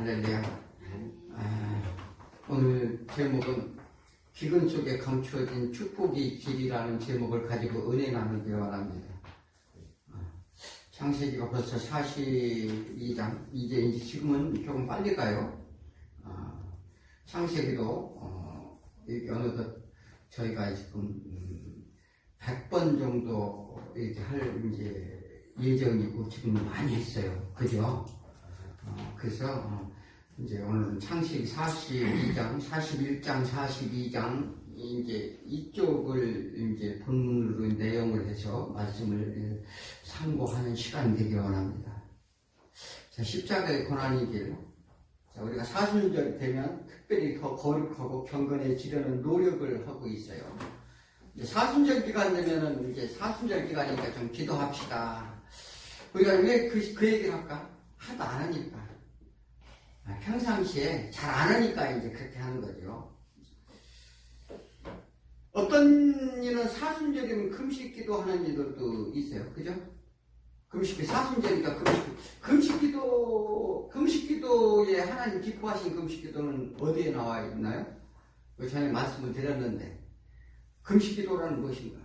할렐루야. 오늘 제목은 기근 속에 감추어진 축복의 길이라는 제목을 가지고 은혜 나누기 원합니다. 창세기가 벌써 42장, 이제 지금은 조금 빨리 가요. 창세기도 어느덧 저희가 지금 100번 정도 이렇게 할 이제 예정이고 지금 많이 했어요. 그죠? 그래서 이제 오늘은 창세기 42장, 41장, 42장 이제 이쪽을 이제 본문으로 내용을 해서 말씀을 상고하는 시간이 되기 원합니다. 자, 십자가의 고난의 길. 자, 우리가 사순절 되면 특별히 더 거룩하고 경건해지려는 노력을 하고 있어요. 이제 사순절 기간 되면은 이제 사순절 기간이니까 좀 기도합시다. 우리가 왜 그 얘기를 할까? 하도 안 하니까. 평상시에 잘 안 하니까 이제 그렇게 하는 거죠. 어떤 이는 사순절이면 금식기도 하는 이들도 있어요. 그죠? 금식기, 사순절이니까 금식기도에 하나님 기뻐하신 금식기도는 어디에 나와 있나요? 전에 말씀을 드렸는데, 금식기도라는 무엇인가?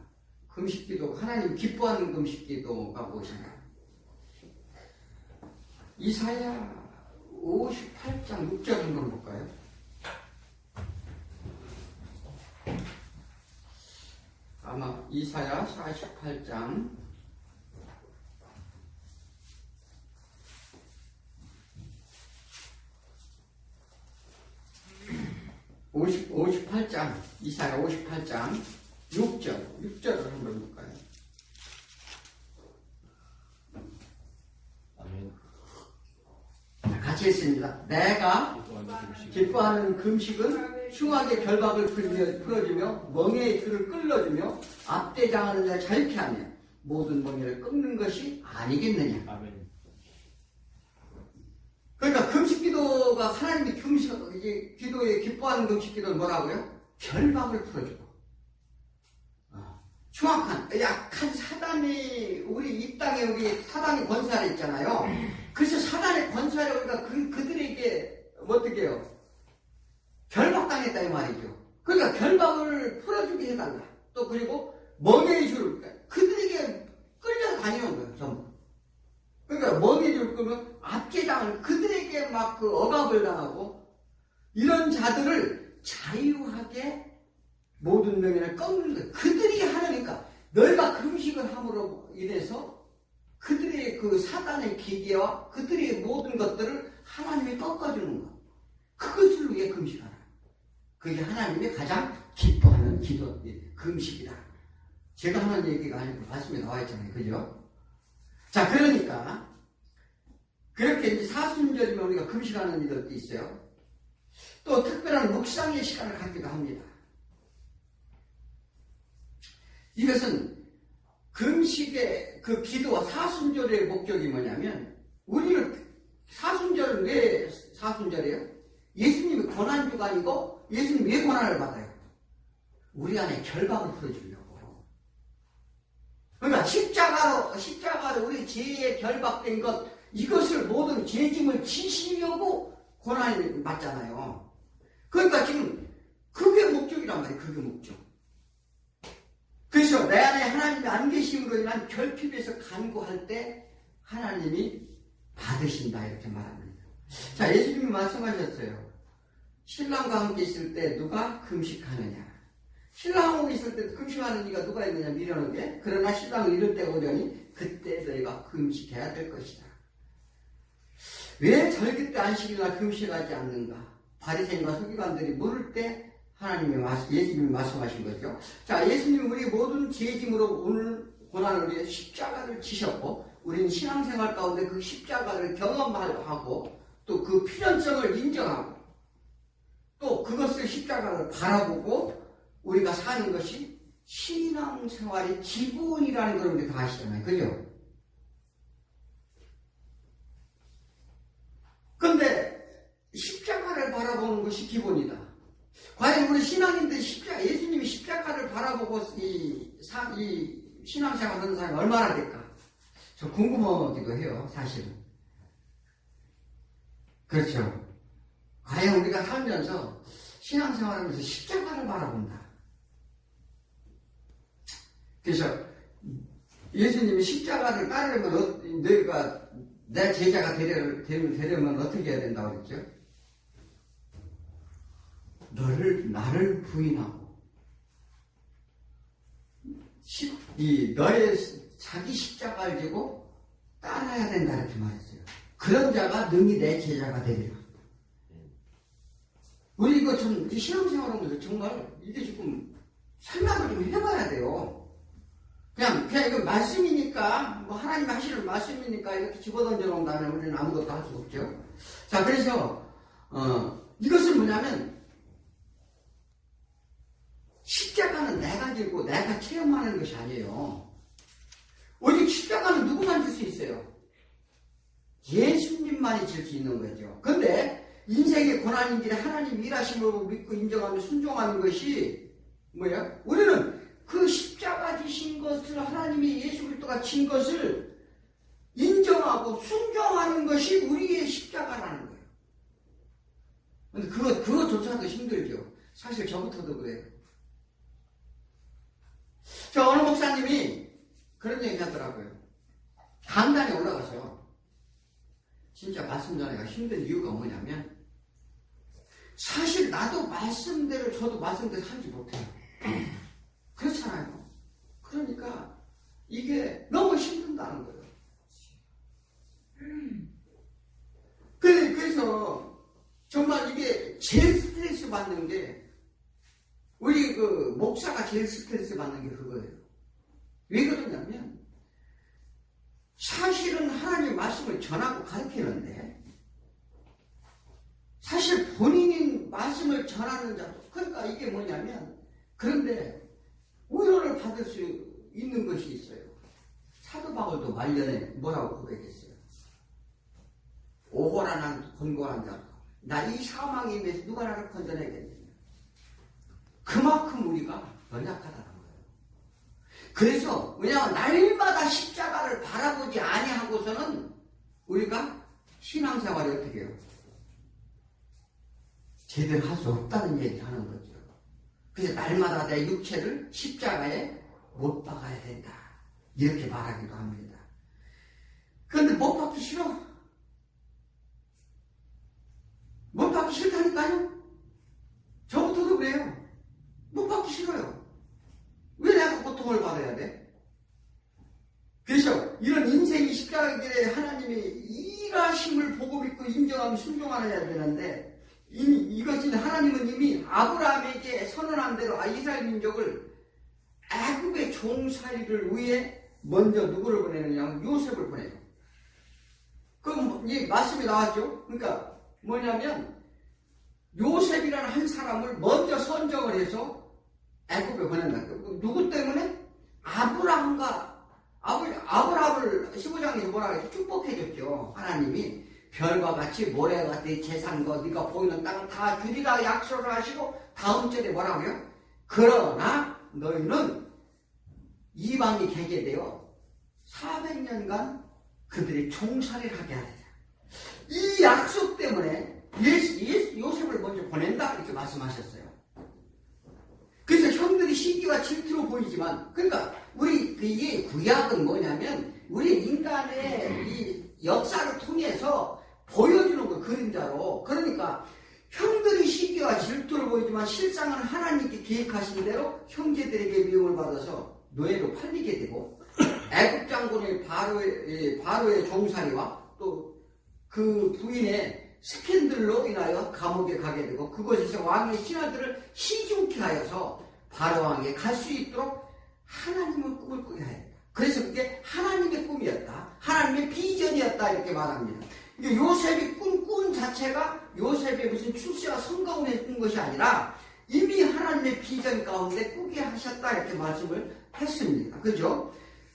금식기도, 하나님 기뻐하는 금식기도가 무엇인가? 이사야 58장 6절 한번 볼까요? 아마 이사야 48장 58장 이사야 58장 6절을 한번 볼까요? 같이 했습니다. 내가 기뻐하는 금식은 흉악의 결박을 풀어주며 멍에의 줄을 끌어주며 압대장하는 자를 자유케 하며 모든 멍에를 끊는 것이 아니겠느냐. 아멘. 그러니까 금식기도가 하나님이 기도에 기뻐하는 금식기도는 뭐라고요? 결박을 풀어주고 흉악한 약한 사단이 우리 이 땅에 우리 사단이 권세하려 있잖아요. 그래서 사단의 권세하려 우리가 그들에게 어떻게 해요? 결박당했다 이 말이죠. 그러니까 결박을 풀어주게 해달라. 또 그리고 멍에의 줄을 그들에게 끌려 다니는 거예요. 전부. 그러니까 멍에의 줄을 끌면 압제당을 그들에게 막 그 억압을 당하고 이런 자들을 자유하게 모든 명예를 꺾는 거예요. 그들이 하나니까 너희가 금식을 함으로 인해서 그들의 그 사단의 기계와 그들의 모든 것들을 하나님이 꺾어주는 것. 그것을 위해 금식하라. 그게 하나님이 가장 기뻐하는 기도, 금식이다. 제가 하는 얘기가 아니고 말씀에 나와 있잖아요. 그죠? 자, 그러니까 그렇게 이제 사순절이면 우리가 금식하는 일도 있어요. 또 특별한 묵상의 시간을 갖기도 합니다. 이것은 금식의 그 기도와 사순절의 목적이 뭐냐면, 우리는 사순절은 왜 사순절이에요? 예수님이 고난주가 아니고 예수님이 왜 고난을 받아요? 우리 안에 결박을 풀어주려고. 그러니까 십자가로 우리 죄에 결박된 것, 이것을 모든 죄짐을 지시려고 고난을 받잖아요. 그러니까 지금 그게 목적이란 말이에요. 그게 목적. 그래서 내 안에 하나님의 안 계심으로 인한 결핍에서 간구할 때 하나님이 받으신다 이렇게 말합니다. 자, 예수님이 말씀하셨어요. 신랑과 함께 있을 때 누가 금식하느냐. 신랑하고 있을 때 금식하는 이가 누가 있느냐 미련하게. 그러나 신랑을 잃을 때가 오려니 그때 너희가 금식해야 될 것이다. 왜 절기 때 안식일날 금식하지 않는가? 바리새인과 서기관들이 물을 때 예수님이 말씀하신 거죠. 자, 예수님이 우리 모든 죄짐으로 오늘 고난을 위해 십자가를 지셨고, 우리는 신앙생활 가운데 그 십자가를 경험하고, 또 그 필연성을 인정하고, 또 그것을 십자가를 바라보고, 우리가 사는 것이 신앙생활의 기본이라는 걸 우리 다 아시잖아요. 그죠? 근데, 십자가를 바라보는 것이 기본이다. 과연 우리 신앙인들 예수님이 십자가를 바라보고 이 신앙생활 하는 사람이 얼마나 될까? 저 궁금하기도 해요, 사실은. 그렇죠. 과연 우리가 살면서 신앙생활하면서 십자가를 바라본다. 그래서 예수님이 십자가를 따르려면 너희가 내 제자가 되려면 어떻게 해야 된다고 그랬죠? 나를 부인하고 너의 자기 십자가를 지고 따라야 된다 이렇게 말했어요. 그런 자가 능히 내 제자가 되리라. 우리 이거 좀 신앙생활하면서 정말 이게 조금 생각을 좀 해봐야 돼요. 그냥 이거 말씀이니까, 뭐 하나님이 하시는 말씀이니까 이렇게 집어던져 놓는다면 우리는 아무것도 할 수 없죠. 자, 그래서, 이것은 뭐냐면, 십자가는 내가 지고 내가 체험하는 것이 아니에요. 오직 십자가는 누구만 질 수 있어요? 예수님만이 질 수 있는 거죠. 근데, 인생의 고난인 길에 하나님 일하심을 믿고 인정하며 순종하는 것이 뭐야? 우리는 그 십자가 지신 것을 하나님이 예수 그리스도가 진 것을 인정하고 순종하는 것이 우리의 십자가라는 거예요. 근데 그거조차도 힘들죠. 사실 저부터도 그래요. 저 어느 목사님이 그런 얘기 하더라고요. 강단에 올라가서 진짜 말씀 전하기가 힘든 이유가 뭐냐면 사실 나도 말씀대로 저도 말씀대로 살지 못해요. 그렇잖아요. 그러니까 이게 너무 힘든다는 거예요. 그래서 정말 이게 제일 스트레스 받는 게 우리 그 목사가 제일 스트레스 받는 게 그거예요. 왜 그러냐면 사실은 하나님의 말씀을 전하고 가르치는데 사실 본인이 말씀을 전하는 자도 그러니까 이게 뭐냐면 그런데 위로를 받을 수 있는 것이 있어요. 사도 바울도 말년에 뭐라고 고백했어요? 오호라난 곤고한 자, 나 이 사망에 임해서 누가 나를 건져내겠느냐. 그만큼 우리가 연약하다는 거예요. 그래서 왜냐하면 날마다 십자가를 바라보지 아니하고서는 우리가 신앙생활이 어떻게 해요? 제대로 할 수 없다는 얘기 하는 거죠. 그래서 날마다 내 육체를 십자가에 못 박아야 된다. 이렇게 말하기도 합니다. 그런데 못 박기 싫어. 못 박기 싫다니까요. 저부터도 그래요. 못 박기 싫어요. 왜 내가 고통을 받아야 돼? 그래서 이런 인생이 십자가 길에 하나님이 일하심을 보고 믿고 인정하며 순종하여야 되는데 이것은 하나님은 이미 아브라함에게 선언한 대로 이스라엘 민족을 애굽의 종살이를 위해 먼저 누구를 보내느냐? 요셉을 보내요. 그럼 이 말씀이 나왔죠. 그러니까 뭐냐면 요셉이라는 한 사람을 먼저 선정을 해서 애굽에 보낸다. 누구 때문에? 아브라함을 15장에서 뭐라고 해서 축복해줬죠. 하나님이 별과 같이 모래와 같이 재산과 네가 보이는 땅을 다 주리라 약속을 하시고 다음 절에 뭐라고요? 그러나 너희는 이방이 개개되어 400년간 그들이 종살이를 하게 하리라. 이 약속 때문에 요셉을 먼저 보낸다 이렇게 말씀하셨어요. 그래서 형들이 시기와 질투로 보이지만 그러니까 우리 이 구약은 뭐냐면 우리 인간의 이 역사를 통해서 보여주는 거 그림자로. 그러니까 형들이 시기와 질투를 보이지만 실상은 하나님께 계획하신 대로 형제들에게 미움을 받아서 노예로 팔리게 되고 애굽 장군의 바로의 종살이와 또 그 부인의 스캔들로 인하여 감옥에 가게 되고 그곳에서 왕의 신하들을 시중케 하여서 바로 왕에게 갈 수 있도록 하나님의 꿈을 꾸게 하였다. 그래서 그게 하나님의 꿈이었다. 하나님의 비전이었다 이렇게 말합니다. 요셉이 꿈 자체가 요셉의 무슨 출세와 성공에 꾼 것이 아니라 이미 하나님의 비전 가운데 꾸게 하셨다 이렇게 말씀을 했습니다. 그죠?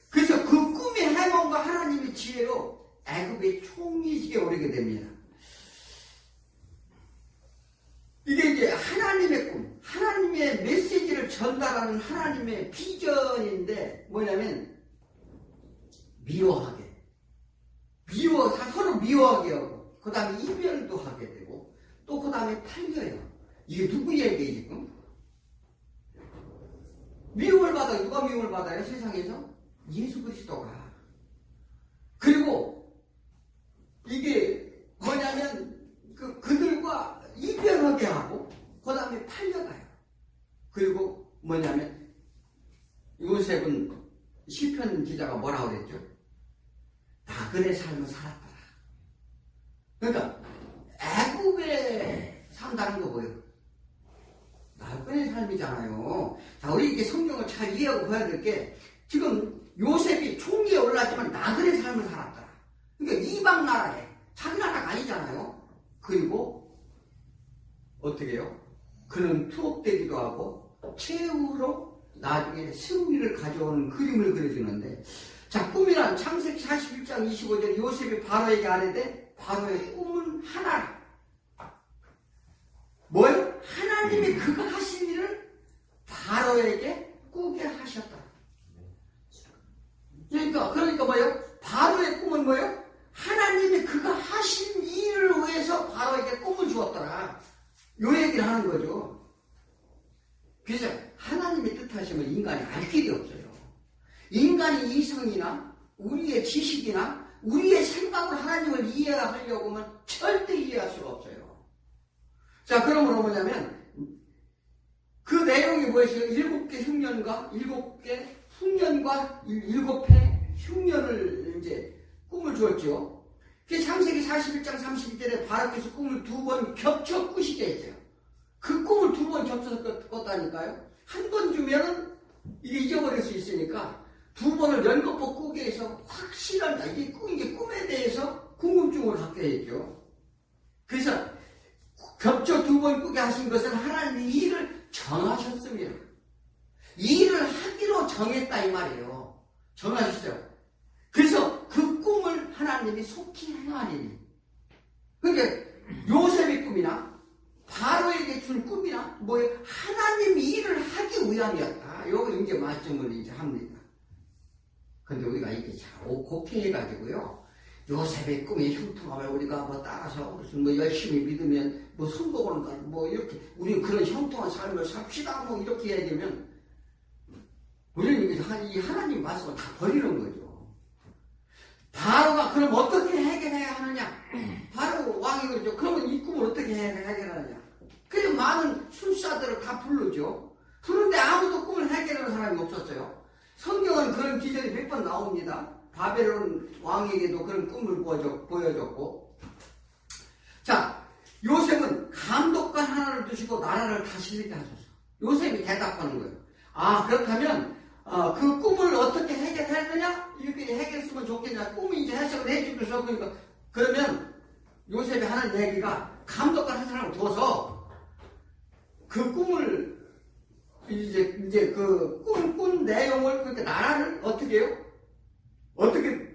그래서 그 꿈의 해몽과 하나님의 지혜로 애굽의 총리직에 오르게 됩니다. 이게 이제 하나님의 꿈, 하나님의 메시지를 전달하는 하나님의 비전인데 뭐냐면 서로 미워하게 하고 그 다음에 이별도 하게 되고 또 그 다음에 팔려요. 이게 누구 얘기예요 지금? 미움을 받아요. 누가 미움을 받아요? 세상에서? 예수 그리스도가. 그리고 이게 뭐냐면 그들과 이별하게 하고 그 다음에 팔려가요. 그리고 뭐냐면 요셉은 시편 기자가 뭐라고 그랬죠? 나그네 삶을 살았더라. 그러니까 애국에 산다는 거 뭐예요? 나그네 삶이잖아요. 자, 우리 이게 성경을 잘 이해하고 봐야 될 게 지금 요셉이 총리에 올랐지만 나그네 삶을 살았더라. 그러니까 이방 나라에 자기 나라가 아니잖아요. 그리고 어떻게 해요? 그는 투옥되기도 하고 최후로 나중에 승리를 가져오는 그림을 그려주는데, 자, 꿈이란 창세기 41장 25절 요셉이 바로에게 아뢰되 바로의 꿈은 하나라. 뭐예요? 하나님이 그가 하신 일을 바로에게 꾸게 하셨다. 그러니까 뭐예요? 바로의 꿈은 뭐예요? 하나님이 그가 하신 일을 위해서 바로에게 꿈을 주었더라. 요 얘기를 하는 거죠. 그래서 하나님의 뜻하시면 인간이 알 길이 없어요. 인간이 이성이나 우리의 지식이나 우리의 생각으로 하나님을 이해하려고 하면 절대 이해할 수가 없어요. 자, 그러므로 뭐냐면 그 내용이 뭐였어요? 7개 흉년과 7개 흉년과 7해 흉년을 이제 꿈을 주었죠. 그 창세기 41장 32절에 바로께서 꿈을 2번 겹쳐 꾸시게 했어요. 그 꿈을 2번 겹쳐서 꿨다니까요. 한 번 주면은 이게 잊어버릴 수 있으니까 2번을 연거푸 꾸게 해서 확실한 이게 꿈에 대해서 궁금증을 갖게 했죠. 그래서 겹쳐 2번 꾸게 하신 것은 하나님이 일을 정하셨습니다. 일을 하기로 정했다 이 말이에요. 정하셨어요. 그래서 그 꿈을 하나님이 속히 행하리니. 그러니까 요셉의 꿈이나 바로에게 준 꿈이나 뭐예요? 하나님이 일을 하기 위함이었다. 요거 이제 말씀을 이제 합니다. 근데 우리가 이게 잘 곱게 해가지고요. 요셉의 꿈의 형통함을 우리가 뭐 따라서 무슨 뭐 열심히 믿으면 뭐 성공을 뭐 이렇게 우리 그런 형통한 삶을 삽시다 뭐 이렇게 얘기하면 우리는 이 하나님 말씀을 다 버리는 거죠. 바로가 그럼 어떻게 해결해야 하느냐? 바로 왕이 그러죠. 그러면 이 꿈을 어떻게 해결하느냐? 그래서 많은 술사들을 다 부르죠. 그런데 아무도 꿈을 해결하는 사람이 없었어요. 성경은 그런 기절이 몇 번 나옵니다. 바벨론 왕에게도 그런 꿈을 보여줬고. 자, 요셉은 감독관 하나를 두시고 나라를 다스리게 하소서. 요셉이 대답하는 거예요. 아, 그렇다면 그 꿈을 어떻게 해결해야 되냐? 이렇게 해결했으면 좋겠냐? 꿈이 이제 해석을 해주면서 그러면 요셉이 하는 얘기가 감독관 한 사람을 둬서 그 꿈을 이제 그 꾼 내용을 그렇게 나라를 어떻게 해요? 어떻게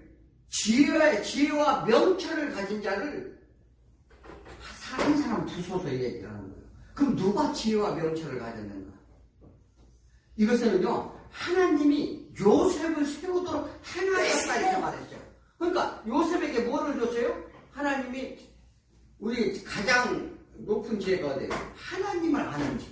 지혜와 명철을 가진 자를 한 사람 두소서 얘기를 하는 거예요. 그럼 누가 지혜와 명철을 가졌는가? 이것은요, 하나님이 요셉을 세우도록 행하셨다 이렇게 말했어요. 그러니까 요셉에게 뭐를 줬어요? 하나님이 우리 가장 높은 지혜가 어디예요? 하나님을 아는 지혜.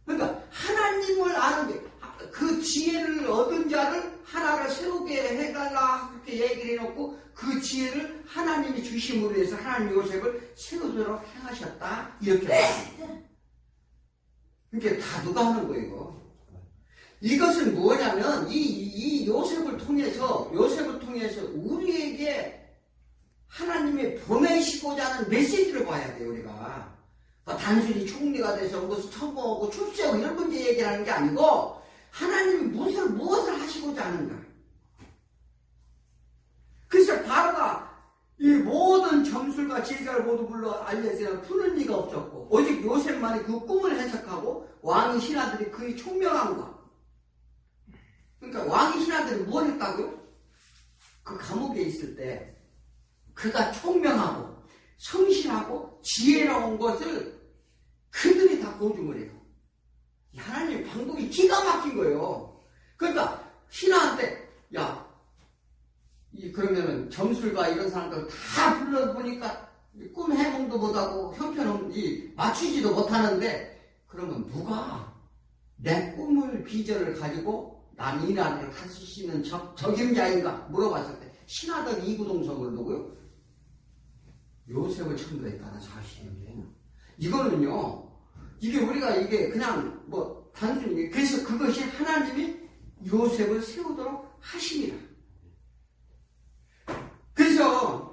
그러니까 하나님을 아는 게 그 지혜를 얻은 자를 하나를 세우게 해달라 그렇게 얘기를 해놓고 그 지혜를 하나님이 주심으로 해서 하나님 요셉을 세우도록 행하셨다 이렇게 말합니다. 그러니까 다 누가 하는 거예요 이거? 이것은 뭐냐면 이 요셉을 통해서 우리에게 하나님이 보내시고자 하는 메시지를 봐야 돼요 우리가. 단순히 총리가 돼서 무슨 천공하고 출세하고 이런 문제 얘기를 하는 게 아니고 하나님이 무엇을 하시고자 하는가. 그래서 바로가 이 모든 점술과 제자를 모두 불러 알려주면 푸는 이가 없었고 오직 요셉만이 그 꿈을 해석하고 왕의 신하들이 그의 총명함과 그러니까 왕의 신하들이 뭘 했다고요? 그 감옥에 있을 때 그가 총명하고 성실하고 지혜로운 것을 그들이 다 보증을 해요. 하나님 방법이 기가 막힌 거예요. 그러니까 신하한테 그러면은 점술가 이런 사람들 다 불러보니까 꿈 해몽도 못하고 형편은 맞추지도 못하는데 그러면 누가 내 꿈을 비전을 가지고 난 이 나라를 다스릴 수 있는 적임자인가 물어봤을 때 신하던 이구동성을 누구요? 요셉을 천도했다는 사실이에요. 이거는요, 이게 우리가 이게 그냥 뭐 단순히 그래서 그것이 하나님이 요셉을 세우도록 하십니다. 그래서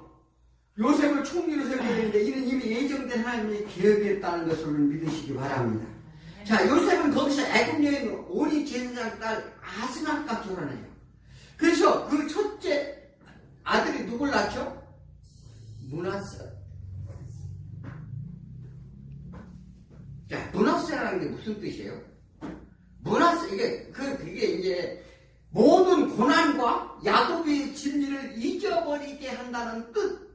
요셉을 총리로 세우게 되는데 이는 이미 예정된 하나님의 계획이었다는 것을 믿으시기 바랍니다. 자, 요셉은 거기서 애굽 여인 오니 제사장 딸 아스나과 결혼해요. 그래서 그 첫째 아들이 누굴 낳죠? 므낫세. 자, 므낫세라는 게 무슨 뜻이에요? 므낫세, 그게 이제 모든 고난과 야곱의 진리를 잊어버리게 한다는 뜻.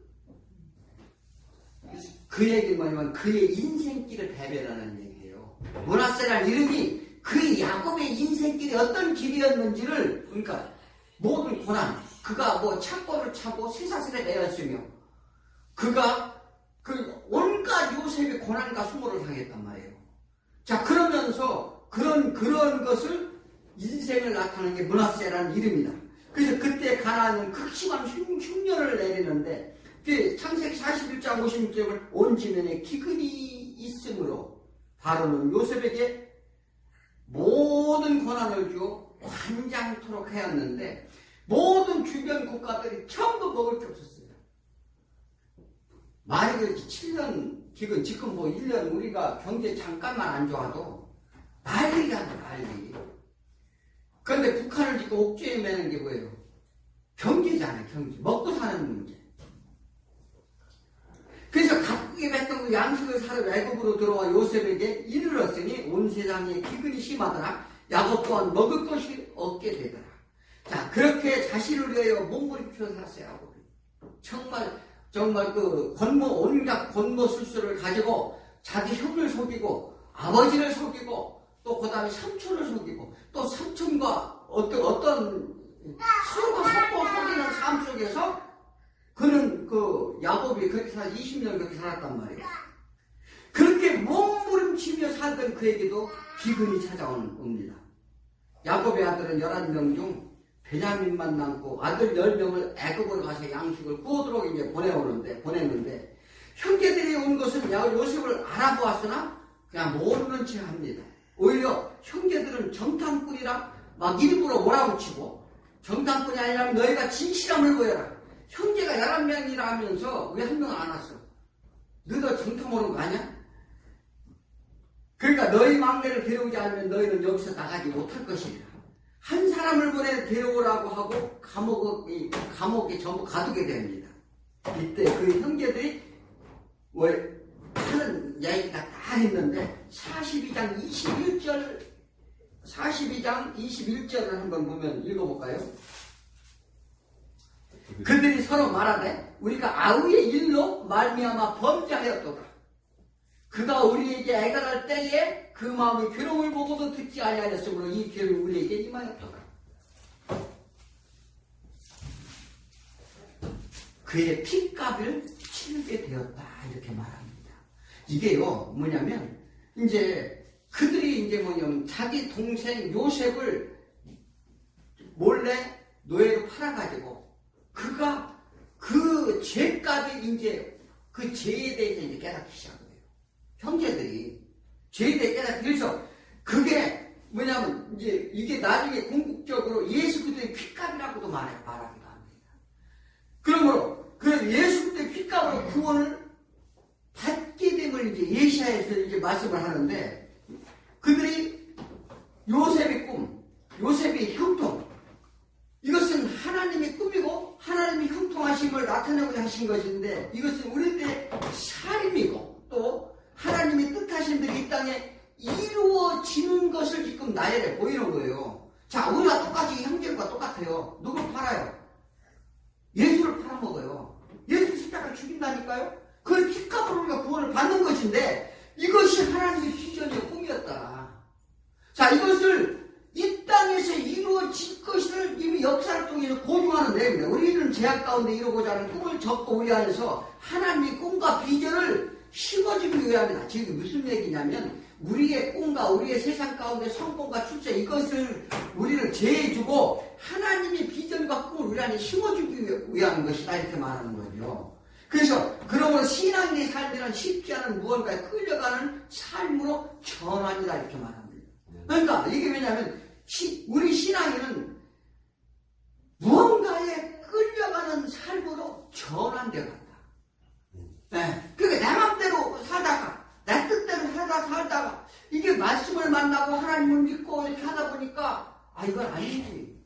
그 얘기는 뭐냐면 그의 인생길을 배별하는 얘기예요. 므낫세라는 이름이 그 야곱의 인생길이 어떤 길이었는지를, 그러니까 모든 고난, 그가 뭐 착고를 차고 쇠사슬에 매였으며 그가 그 온갖 요셉의 고난과 수모를 당했단 말이에요. 자, 그러면서 그런 것을 인생을 나타내는 게 므낫세라는 이름이다. 그래서 그때 가나안은 극심한 흉년을 내리는데 창세기 41장 56절을 온 지면에 기근이 있으므로 바로는 요셉에게 모든 고난을 주어 관장토록 하였는데 모든 주변 국가들이 전부 먹을 게 없었어요. 만약에 그렇지 7년 기근, 지금 뭐 1년 우리가 경제 잠깐만 안 좋아도 난리가 난리. 그런데 북한을 지금 옥죄에 매는 게 뭐예요? 경제잖아요, 경제. 먹고 사는 문제. 그래서 각국의 백성도 양식을 사러 애굽으로 들어와 요셉에게 이르렀으니 온 세상에 기근이 심하더라. 야곱 또한 먹을 것이 없게 되더라. 자, 그렇게 자신을 위하여 몸부림쳐 살았어요, 야곱이. 정말 그 온갖 권모술수를 가지고 자기 형을 속이고 아버지를 속이고 또 그 다음에 삼촌을 속이고 또 삼촌과 어떤 서로가 섞고 속이는 삶 속에서 그는 그 야곱이 그렇게 20년 그렇게 살았단 말이에요. 그렇게 몸부림치며 살던 그에게도 기근이 찾아오는 겁니다. 야곱의 아들은 11명 중 베냐민만 남고 아들 10명을 애굽으로 가서 양식을 구하도록 이제 보냈는데 형제들이 온 것은 요셉을 알아보았으나 그냥 모르는 체 합니다. 오히려 형제들은 정탐꾼이라 막 일부러 몰아붙이고 정탐꾼이 아니라면 너희가 진실함을 보여라. 형제가 11명이라 하면서 왜 한 명 안 왔어? 너희도 정탐 오는 거 아니야? 그러니까 너희 막내를 데려오지 않으면 너희는 여기서 나가지 못할 것이라. 한 사람을 보내 데려오라고 하고 감옥에 전부 가두게 됩니다. 이때 그 형제들이 하는 이야기가 다 있는데 42장 21절을 한번 보면 읽어볼까요? 그들이 서로 말하되 우리가 아우의 일로 말미암아 범죄하였도다. 그가 우리에게 애가할 때에 그 마음의 괴로움을 보고도 듣지 아니하였으므로 이 괴로움이 우리에게 임하였도다. 그의 핏값을 치르게 되었다 이렇게 말합니다. 이게요 뭐냐면 이제 그들이 이제 뭐냐면 자기 동생 요셉을 몰래 노예로 팔아가지고 그가 그 죄값이 이제 그 죄에 대해서 이제 깨닫기 시작해요. 형제들이 죄에 대해 깨닫기. 그래서 그게 뭐냐면 이제 이게 나중에 궁극적으로 예수 그리스도의 핏값이라고도 말하기도 합니다. 그러므로 그 예수 그리스도의 핏값으로 구원을 받게 됨을 이제 예시야에서 이제 말씀을 하는데 그들이 요셉의 꿈, 요셉의 형통 이것은 하나님의 꿈이고 하나님의 형통하심을 나타내고자 하신 것인데 이것은 우리 때의 삶이고 또 하나님의 뜻하심들이 이 땅에 이루어지는 것을 지금 나열해 보이는 거예요. 자, 우리가 똑같이 형제들과 똑같아요. 누굴 팔아요? 예수를 팔아먹어요. 예수 십자가를 죽인다니까요? 그 핏값으로 우리가 구원을 받는 것인데 이것이 하나님의 비전의 꿈이었다. 자, 이것을 이 땅에서 이루어질 것을 이미 역사를 통해서 고증하는 내용입니다. 우리는 제약 가운데 이루고자 하는 꿈을 접고 우리 안에서 하나님의 꿈과 비전을 심어주기 위함이다. 지금 무슨 얘기냐면 우리의 꿈과 우리의 세상 가운데 성공과 출세 이것을 우리를 제해주고 하나님의 비전과 꿈을 우리 안에 심어주기 위한 것이다 이렇게 말하는 거죠. 그래서 그러므로 신앙인의 삶이란 쉽지 않은 무언가에 끌려가는 삶으로 전환이다 이렇게 말합니다. 그러니까 이게 왜냐하면 우리 신앙인은 무언가에 끌려가는 삶으로 전환되어 간다. 네. 그러니까 내 맘대로 살다가 내 뜻대로 살다가 이게 말씀을 만나고 하나님을 믿고 이렇게 하다 보니까 이건 아니지.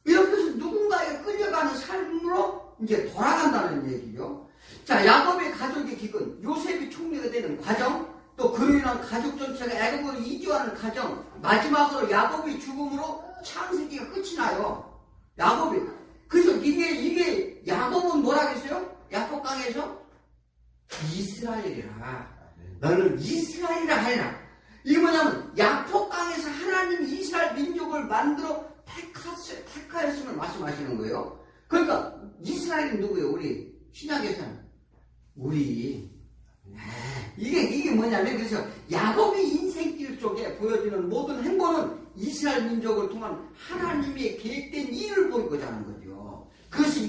이렇게 해서 누군가에 끌려가는 삶으로 이제 돌아간다는 얘기죠. 자, 야곱의 가족의 기근, 요셉이 총리가 되는 과정, 또 그로 인한 가족 전체가 애굽으로 이주하는 과정, 마지막으로 야곱의 죽음으로 창세기가 끝이 나요. 야곱이. 그래서 이게 야곱은 뭐라 그랬어요? 야곱강에서 이스라엘이라. 너는 이스라엘이라 하리라. 이게 뭐냐면 야곱강에서 하나님이 이스라엘 민족을 만들어 택하였음을 말씀하시는 거예요. 그러니까 이스라엘은 누구예요? 우리 신약에서는 우리. 이게 뭐냐면 그래서 야곱의 인생길 속에 보여지는 모든 행보는 이스라엘 민족을 통한 하나님의 계획된 일을 보이고자 하는 거죠. 그래서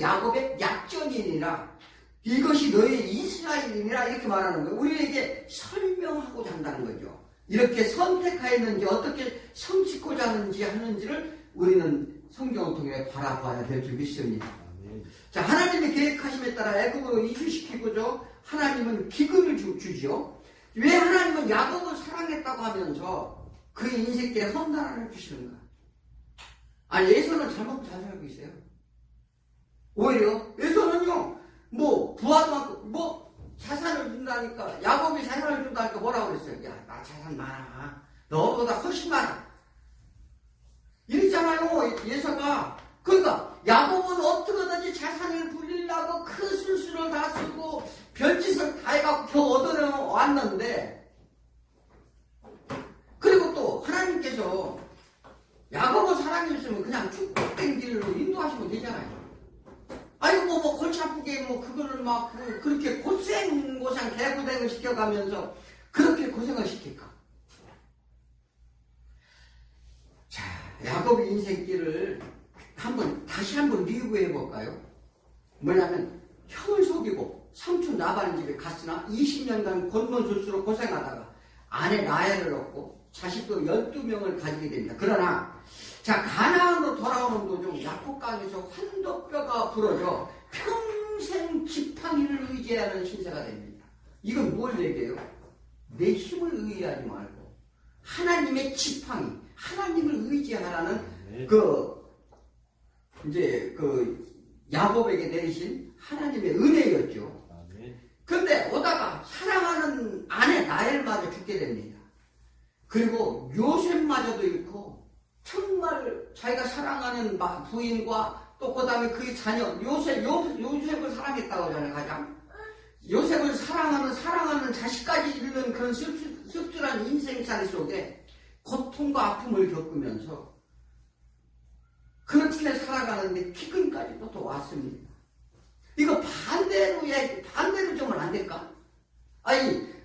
야곱의 약전이니라 이것이 너의 이스라엘이니라 이렇게 말하는 거예요. 우리에게 설명하고자 한다는 거죠. 이렇게 선택하였는지 어떻게 성취고자 하는지를 우리는 성경을 통해 바라봐야 될 줄 믿습니다. 자, 하나님의 계획하심에 따라 애굽으로 이주시키고죠. 하나님은 기근을 주지요. 왜 하나님은 야곱을 사랑했다고 하면서 그의 인생길에 험난함을 주시는가? 에서는 잘 먹고 잘 살고 있어요. 오히려 에서는요, 부하도 많고 자산을 준다니까, 야곱이 자산을 준다니까 뭐라고 그랬어요? 야, 나 자산 많아. 너보다 훨씬 많아. 이랬잖아요, 예서가. 그러니까 야곱은 어떻게든지 자산을 불리려고 큰 술수를 다 쓰고 별짓을 다 해갖고 겨우 얻어내왔는데, 그리고 또 하나님께서 야곱을 사랑해주시면 그냥 축복된 길로 인도하시면 되잖아요. 골치 아프게 그거를 그렇게 고생 개고생을 시켜가면서 그렇게 고생을 시킬까? 자, 야곱의 인생길을 다시 한번 리뷰해 볼까요? 뭐냐면 형을 속이고 삼촌 라반 집에 갔으나 20년간 곤곤술수로 고생하다가 아내 라헬을 얻고 자식도 12명을 가지게 됩니다. 그러나 자, 가나안으로 돌아오는 도중 야곱강에서 환도뼈가 부러져 평생 지팡이를 의지하는 신세가 됩니다. 이건 뭘 얘기해요? 내 힘을 의지하지 말고 하나님의 지팡이, 하나님을 의지하라는 야곱에게 내리신 하나님의 은혜였죠. 근데 오다가 사랑하는 아내 라헬마저 죽게 됩니다. 그리고 요셉마저도 잃고 정말 자기가 사랑하는 부인과 또 그 다음에 그의 자녀 요셉을 사랑했다고 하잖아요. 가장 요셉을 사랑하는 자식까지 잃는 그런 씁쓸한 인생살이 속에 고통과 아픔을 겪으면서 그렇게 살아가는데 기근까지도 또 왔습니다. 이거 반대로 좀은 안 될까?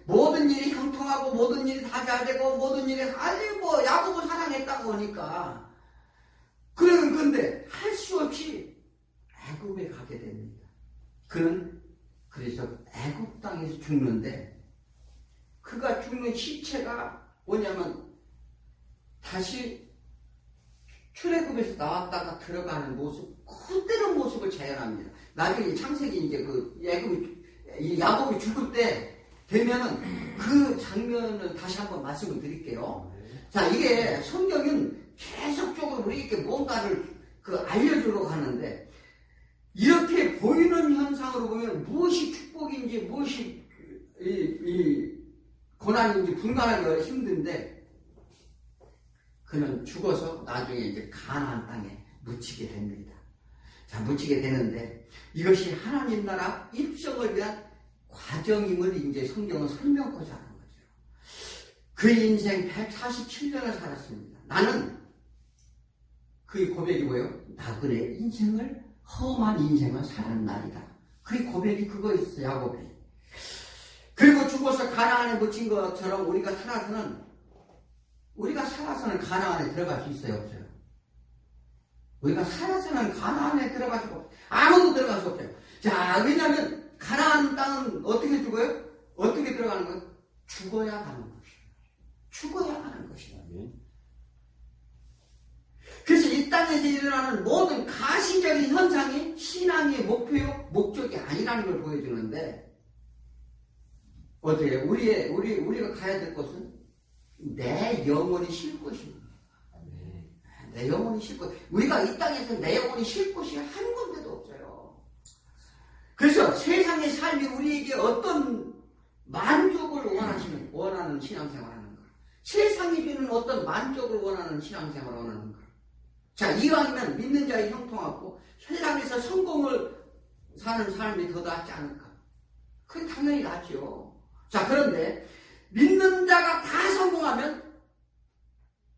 모든 일이 형통하고 모든 일이 다 잘 되고 모든 일이 야곱을 사랑했다고 하니까 근데 할 수 없이 애굽에 가게 됩니다. 그는 그래서 애굽 땅에서 죽는데 그가 죽는 시체가 뭐냐면 다시 출애굽에서 나왔다가 들어가는 모습 그대로 모습을 재현합니다. 나중에 창세기 야곱이 죽을 때 되면은 그 장면을 다시 한번 말씀을 드릴게요. 자, 이게 성경은 계속적으로 우리에게 뭔가를 알려주려고 하는데 이렇게 보이는 현상으로 보면 무엇이 축복인지 무엇이 고난인지 분간하기가 힘든데 그는 죽어서 나중에 이제 가나안 땅에 묻히게 됩니다. 자, 묻히게 되는데 이것이 하나님 나라 입성을 위한 과정임을 이제 성경은 설명하고자 하는 거죠. 그 인생 147년을 살았습니다. 나는 그게 고백이 뭐예요? 나그네 인생을, 험한 인생을 사는 날이다. 그게 고백이 그거 있어요, 야곱이. 그리고 죽어서 가나안에 묻힌 것처럼 우리가 살아서는 가나안에 들어갈 수 있어요, 없어요? 우리가 살아서는 가나안에 들어갈 수가 없어요. 아무도 들어갈 수 없어요. 자, 왜냐하면 가나안 땅은 어떻게 죽어요? 어떻게 들어가는 거예요? 죽어야 가는 것이에요. 죽어야 가는 것이에요. 그래서 이 땅에서 일어나는 모든 가시적인 현상이 신앙의 목표요, 목적이 아니라는 걸 보여주는데, 어떻게 우리가 가야 될 곳은 내 영혼이 쉴 곳입니다. 내 영혼이 쉴 곳. 우리가 이 땅에서 내 영혼이 쉴 곳이 한 군데도 없어요. 그래서 세상의 삶이 우리에게 어떤 만족을 원하는 신앙생활을 하는가? 세상이 주는 어떤 만족을 원하는 신앙생활을 원하는가? 자, 이왕이면 믿는 자의 형통하고 세상에서 성공을 사는 삶이 더 낫지 않을까? 그게 당연히 낫죠. 자, 그런데 믿는 자가 다 성공하면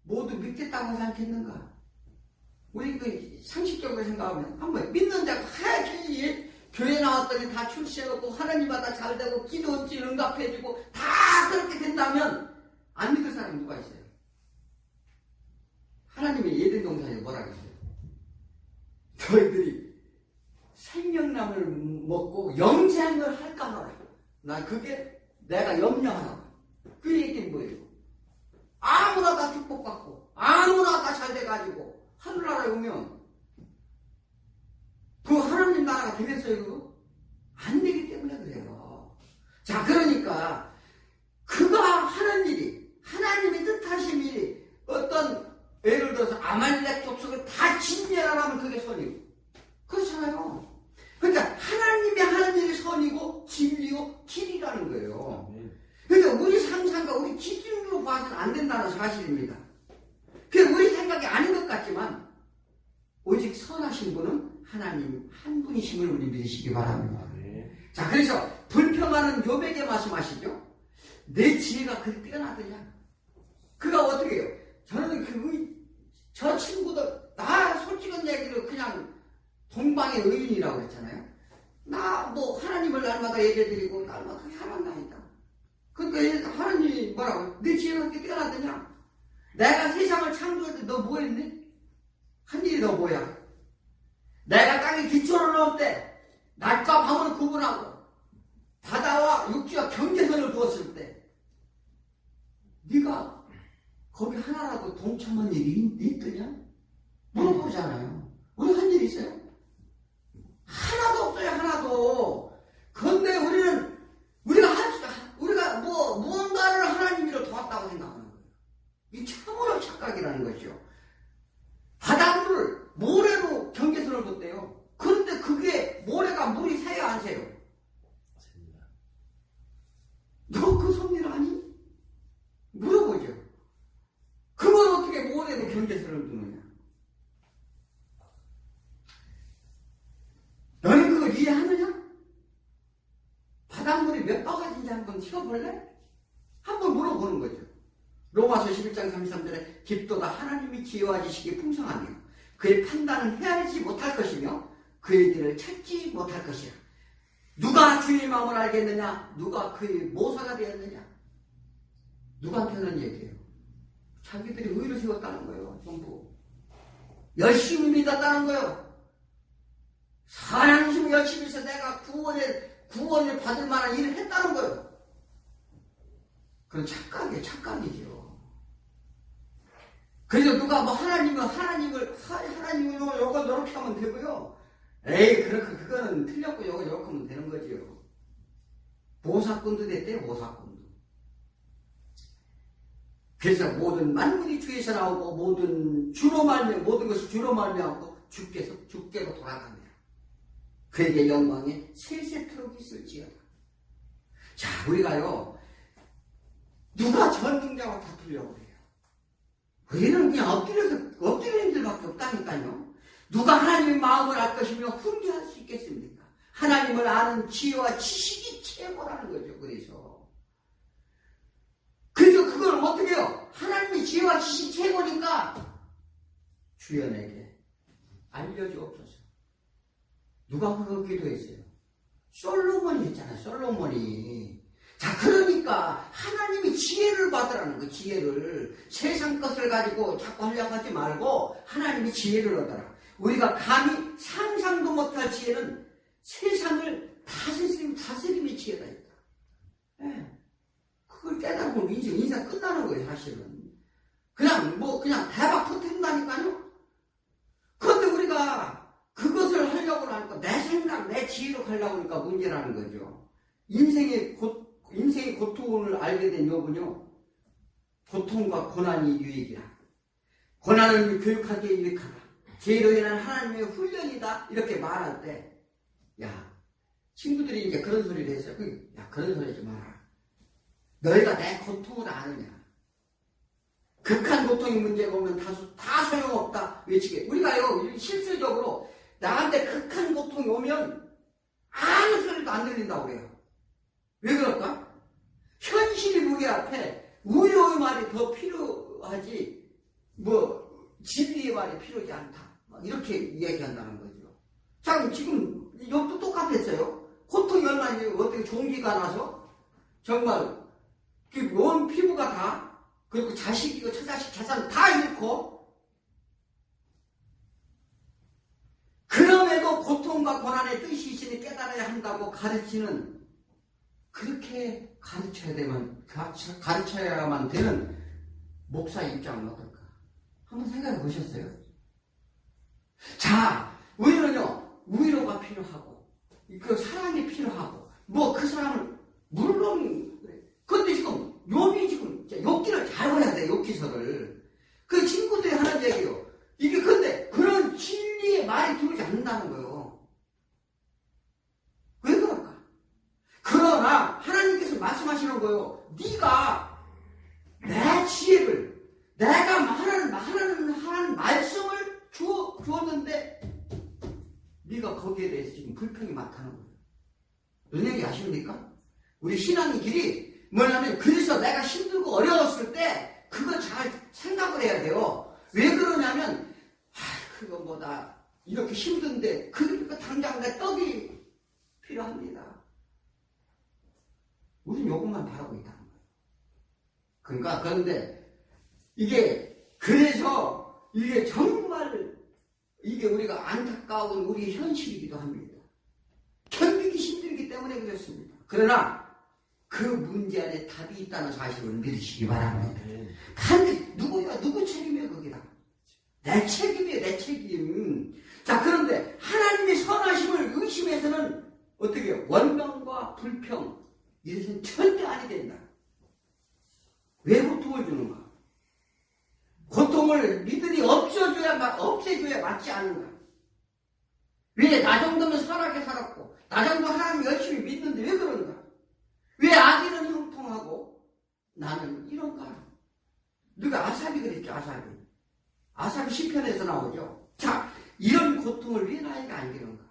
모두 믿겠다고 하지 않겠는가? 우리 그 상식적으로 생각하면 한번 믿는 자가 하야지 교회 나왔더니 다 출세하고 하나님마다 잘되고 기도지 응답해주고 다 그렇게 된다면 안 믿을 사람이 누가 있어요? 하나님의 예전 동산에 뭐라고 했어요? 너희들이 생명나무를 먹고 영생을 할까 하라. 나 그게 내가 염려하나. 그 얘기는 뭐예요? 아무나 다 축복받고 아무나 다 잘돼가지고 하늘나라에 오면 그 하나님 나라가 되겠어요? 그거? 안 되기 때문에 그래요. 자, 그러니까 그가 하는 일이 하나님의 뜻하신 일이 어떤 예를 들어서 아말렉 족속을 다 진멸하면 그게 선이고 그렇잖아요. 그러니까 하나님이 하는 일이 선이고 진리고 길이라는 거예요. 그러니까 우리 상상과 우리 기준으로 봐서는 안 된다는 사실입니다. 그게 우리 생각이 아닌 것 같지만 오직 선하신 분은 하나님 한 분이심을 우리 믿으시기 바랍니다. 자, 그래서 불평하는 욥에게 말씀하시죠. 내 지혜가 그리 뛰어나더냐. 그가 어떻게 해요? 저는 저 친구들 나 솔직한 얘기로 그냥 동방의 의인이라고 했잖아요. 나 뭐 하나님을 날마다 예배드리고 날마다 하나님이다. 그러니까 하나님이 뭐라고? 내 지혜가 그렇게 뛰어나더냐? 내가 세상을 창조할 때 너 뭐 했니? 한 일이 너 뭐야? 내가 땅에 기초를 넣을 때 낮과 밤을 구분하고 바다와 육지와 경계선을 두었을 때 네가 거기 하나라도 동참한 일이 있더냐? 물어보잖아요. 우리 한 일 있어요? 하나도 없어요. 하나도. 그런데 우리가 무언가를 하나님으로 도왔다고 생각하는 거예요. 이 참으로 착각이라는 거죠. 바닷물을 모래로 경계선을 뒀대요. 그런데 그게 모래가 물이 새요 안 새요? 너 그 섭리를 아니? 물어보죠. 그걸 어떻게 모래로 경계선을 두느냐? 너는 그걸 이해하느냐? 바닷물이 몇 바가지인지 한번 튀어볼래? 한번 물어보는 거죠. 로마서 11장 33절에 깊도다 하나님이 지혜와 지식이 풍성하며 그의 판단은 헤아리지 못할 것이며 그의 길을 찾지 못할 것이라. 누가 주의 마음을 알겠느냐? 누가 그의 모사가 되었느냐? 누구한테는 얘기해요? 자기들이 의를 세웠다는 거예요. 전부 열심히 믿었다는 거예요. 사랑심 열심히 해서 내가 구원을 받을 만한 일을 했다는 거예요. 그건 착각이죠. 그래서 누가 뭐 하나님을 요거 요렇게 하면 되고요. 에이, 그거는 틀렸고 요거 요렇게 하면 되는 거지요. 보사꾼도 됐대요, 보사꾼도. 그래서 모든 만물이 주에서 나오고 모든 것이 주로 말미암고 주께로 돌아갑니다. 그에게 영광에 세세토록 있을지어다. 자, 우리가요, 누가 전능자와 다투려고 해요? 우리는 그냥 엎드리는 일밖에 없다니까요. 누가 하나님의 마음을 알 것이며 훈계할 수 있겠습니까? 하나님을 아는 지혜와 지식이 최고라는 거죠. 그래서 그걸 어떻게 해요? 하나님의 지혜와 지식이 최고니까 주연에게 알려주옵소서. 누가 그거 기도했어요? 솔로몬이 했잖아요. 솔로몬이. 자, 그러니까 하나님이 지혜를 받으라는 거예요. 지혜를. 세상 것을 가지고 자꾸 하려고 하지 말고 하나님이 지혜를 얻어라. 우리가 감히 상상도 못할 지혜는 세상을 다스림의 지혜가 있다. 네. 그걸 깨달으면 인생 끝나는 거예요, 사실은. 그냥 대박 터뜨린다니까요? 그런데 우리가 그것을 하려고 하니까 내 생각, 내 지혜로 가려고 하니까 문제라는 거죠. 인생의 고통을 알게 된 여부는요, 고통과 고난이 유익이라. 고난은 교육하기에 유익하다. 죄로 인한 하나님의 훈련이다. 이렇게 말할 때, 야, 친구들이 이제 그런 소리를 했어요. 야, 그런 소리 하지 마라. 너희가 내 고통을 아느냐. 극한 고통의 문제가 오면 다 소용없다 외치게. 우리가요, 실질적으로 나한테 극한 고통이 오면 아무 소리도 안 들린다고 그래요. 왜 그럴까? 현실이 우리 앞에 우려의 말이 더 필요하지, 진리의 말이 필요하지 않다. 이렇게 이야기한다는 거죠. 자, 지금 이것도 똑같았어요. 고통이 얼마나 어떻게 종기가 나서 정말 온 피부가 다, 그리고 자식이고 처자식 재산 다 잃고, 그럼에도 고통과 고난의 뜻이 있으니 깨달아야 한다고 가르치는, 그렇게 가르쳐야만 되는 목사의 입장은 어떨까? 한번 생각해 보셨어요? 자, 우리는요, 위로가 필요하고, 그 사랑이 필요하고, 그 사람은, 물론, 근데 지금, 욥이 지금, 욥기를 잘 보내야 돼, 욥기서를. 그 친구들이 하는 얘기요. 이게 근데, 그런 진리의 말이 들어오지 않는다는 거예요. 왜 그럴까? 그러나, 하나님께서 말씀하시는 거예요. 네가, 내 지혜를, 내가 하는 말씀을 주었는데, 네가 거기에 대해서 지금 불평이 많다는 거예요. 무슨 얘기 아십니까? 우리 신앙의 길이 뭐냐면, 그래서 내가 힘들고 어려웠을 때 그거 잘 생각을 해야 돼요. 왜 그러냐면, 그거 나 이렇게 힘든데 그러니까 당장 내 떡이 필요합니다. 우린 요것만 바라고 있다는 거예요. 그러니까 그런데 그래서 이게 정말 이게 우리가 안타까운 우리 현실이기도 합니다. 견디기 힘들기 때문에 그렇습니다. 그러나 그 문제 안에 답이 있다는 사실을 믿으시기 바랍니다. 누구 책임이에요, 거기다? 내 책임이에요, 내 책임. 자, 그런데 하나님의 선하심을 의심해서는 어떻게 해요? 원망과 불평, 이것은 절대 아니 된다. 왜 고통을 주는가? 고통을 믿으니 없애줘야 맞지 않는가? 왜 나 정도면 선하게 살았고, 나 정도 하나님 열심히 믿는데 왜 그런가? 왜 아기는 형통하고 나는 이런가? 누가 아삽이 그랬죠, 아삽이. 아삽이 시편에서 나오죠. 자, 이런 고통을 왜 나에게 안기는가?